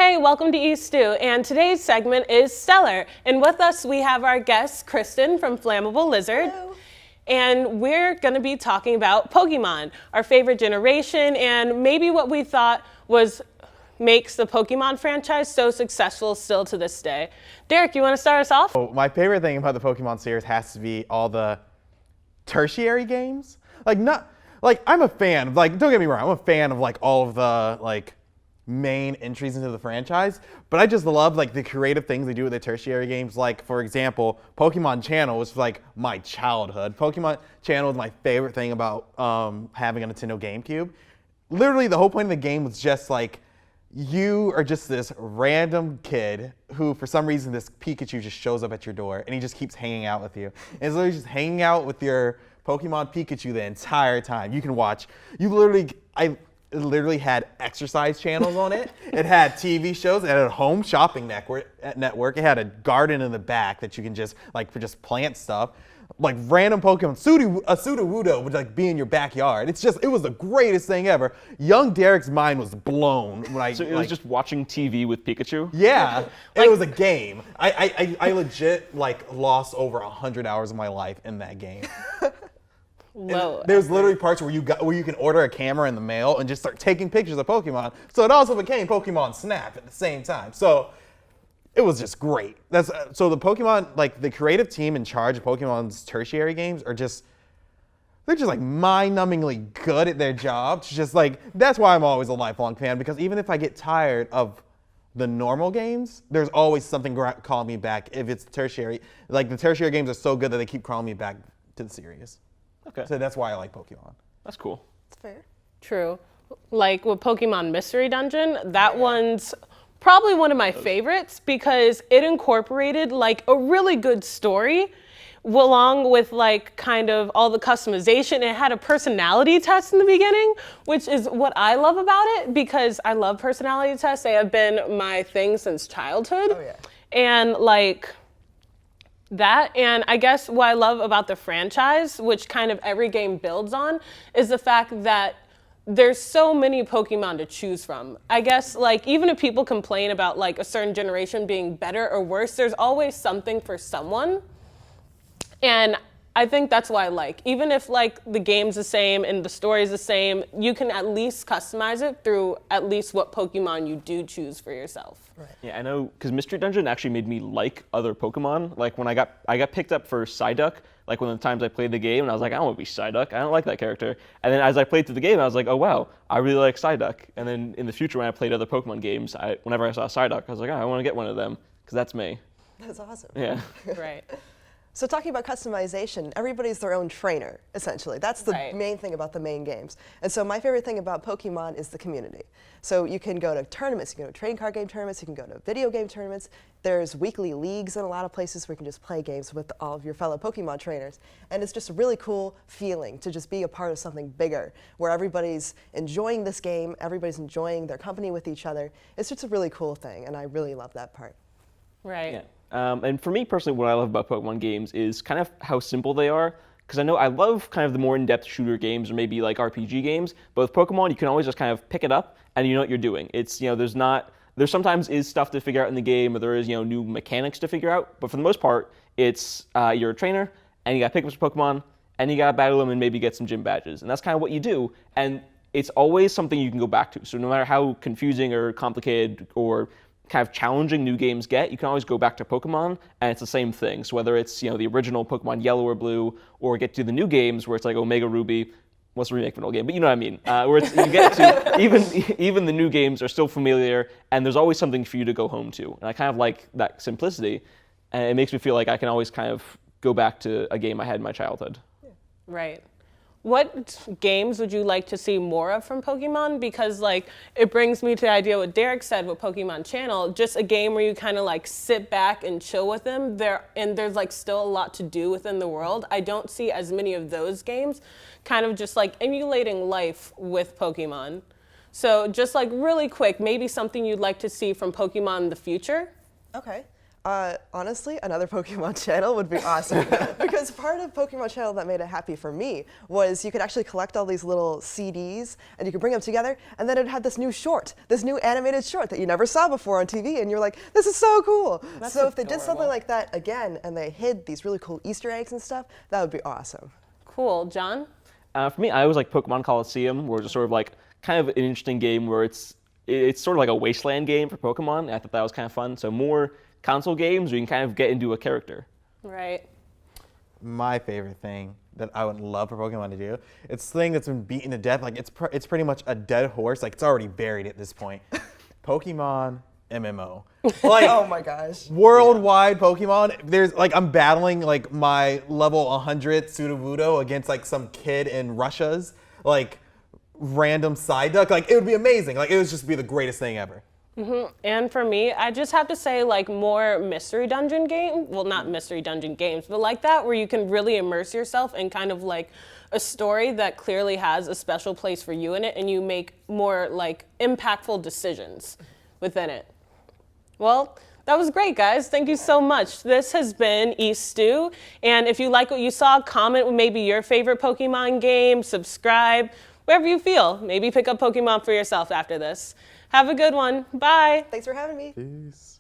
Hey, welcome to East Stew, and today's segment is Stellar. And with us, we have our guest, Kristen from Flammable Lizard. Hello. And we're gonna be talking about Pokemon, our favorite generation, and maybe what we thought makes the Pokemon franchise so successful still to this day. Derek, you wanna start us off? My favorite thing about the Pokemon series has to be all the tertiary games. I'm a fan of, don't get me wrong, I'm a fan of all of the main entries into the franchise, but I just love the creative things they do with the tertiary games. For example, Pokemon Channel was my childhood. Pokemon Channel was my favorite thing about having a Nintendo GameCube. Literally, the whole point of the game was just you are just this random kid who, for some reason, this Pikachu just shows up at your door and he just keeps hanging out with you. And so he's just hanging out with your Pokemon Pikachu the entire time. You can watch. It literally had exercise channels on it. It had TV shows. It had a home shopping network. It had a garden in the back that you can just plant stuff. Random Pokemon. A Sudowoodo would be in your backyard. It was the greatest thing ever. Young Derek's mind was blown when So it was just watching TV with Pikachu? Yeah, it was a game. I legit lost over 100 hours of my life in that game. There's literally parts where you can order a camera in the mail and just start taking pictures of Pokemon. So it also became Pokemon Snap at the same time. So it was just great. So the Pokemon, the creative team in charge of Pokemon's tertiary games they're just mind-numbingly good at their job. That's why I'm always a lifelong fan, because even if I get tired of the normal games, there's always something calling me back if it's tertiary. The tertiary games are so good that they keep calling me back to the series. Okay. So that's why I like Pokemon. That's cool. That's fair. True. With Pokemon Mystery Dungeon, that one's probably one of my favorites because it incorporated a really good story along with kind of all the customization. It had a personality test in the beginning, which is what I love about it because I love personality tests. They have been my thing since childhood. Oh, yeah. And that, and I guess what I love about the franchise, which kind of every game builds on, is the fact that there's so many Pokemon to choose from. I guess even if people complain about a certain generation being better or worse, there's always something for someone. And I think that's why even if the game's the same and the story's the same, you can at least customize it through at least what Pokemon you do choose for yourself. Right. Yeah, I know, because Mystery Dungeon actually made me like other Pokemon. When I got picked up for Psyduck, one of the times I played the game, and I was I don't want to be Psyduck. I don't like that character. And then as I played through the game, I was oh wow, I really like Psyduck. And then in the future, when I played other Pokemon games, whenever I saw Psyduck, I was I want to get one of them, because that's me. That's awesome. Yeah. Right. So talking about customization, everybody's their own trainer, essentially. That's the main thing about the main games. And so my favorite thing about Pokemon is the community. So you can go to tournaments, you can go to trading card game tournaments, you can go to video game tournaments. There's weekly leagues in a lot of places where you can just play games with all of your fellow Pokemon trainers. And it's just a really cool feeling to just be a part of something bigger, where everybody's enjoying this game, everybody's enjoying their company with each other. It's just a really cool thing, and I really love that part. Right. Yeah. And for me personally, what I love about Pokemon games is kind of how simple they are. Because I know I love kind of the more in-depth shooter games or maybe RPG games, but with Pokemon, you can always just kind of pick it up and you know what you're doing. It's, there sometimes is stuff to figure out in the game, or there is, new mechanics to figure out, but for the most part, it's you're a trainer and you got to pick up some Pokemon and you got to battle them and maybe get some gym badges. And that's kind of what you do. And it's always something you can go back to. So no matter how confusing or complicated or kind of challenging new games get, you can always go back to Pokemon, and it's the same thing. So whether it's the original Pokemon Yellow or Blue, or get to the new games where it's Omega Ruby, what's the remake of an old game? But you know what I mean. Where you get to even the new games are still familiar, and there's always something for you to go home to. And I kind of like that simplicity, and it makes me feel like I can always kind of go back to a game I had in my childhood. Right. What games would you like to see more of from Pokemon? Because it brings me to the idea what Derek said with Pokemon Channel, just a game where you kind of sit back and chill with them. There's still a lot to do within the world. I don't see as many of those games kind of just emulating life with Pokemon. So just really quick, maybe something you'd like to see from Pokemon in the future? Okay. Honestly, another Pokemon channel would be awesome. Because part of Pokemon channel that made it happy for me was you could actually collect all these little CDs and you could bring them together, and then it had this new short, this new animated short that you never saw before on TV, and you're like, this is so cool. So if they did something like that again and they hid these really cool Easter eggs and stuff, that would be awesome. Cool. John? For me, I always like Pokemon Coliseum, where it's just sort of like kind of an interesting game where it's sort of like a wasteland game for Pokemon. I thought that was kind of fun. So more console games where you can kind of get into a character. Right. My favorite thing that I would love for Pokemon to do, it's something that's been beaten to death. Like it's pretty much a dead horse. Like it's already buried at this point. Pokemon MMO. Like, Oh my gosh. worldwide Pokemon. There's like I'm battling like my level 100 Sudowoodo against like some kid in Russia's like random Psyduck. Like it would be amazing. Like it would just be the greatest thing ever. And for me, I just have to say like more mystery dungeon game. Well, not mystery dungeon games, but like that where you can really immerse yourself in kind of like a story that clearly has a special place for you in it, and you make more like impactful decisions within it. Well, that was great, guys. Thank you so much. This has been East Stew. And if you like what you saw, comment maybe your favorite Pokemon game, subscribe, wherever you feel. Maybe pick up Pokemon for yourself after this. Have a good one. Bye. Thanks for having me. Peace.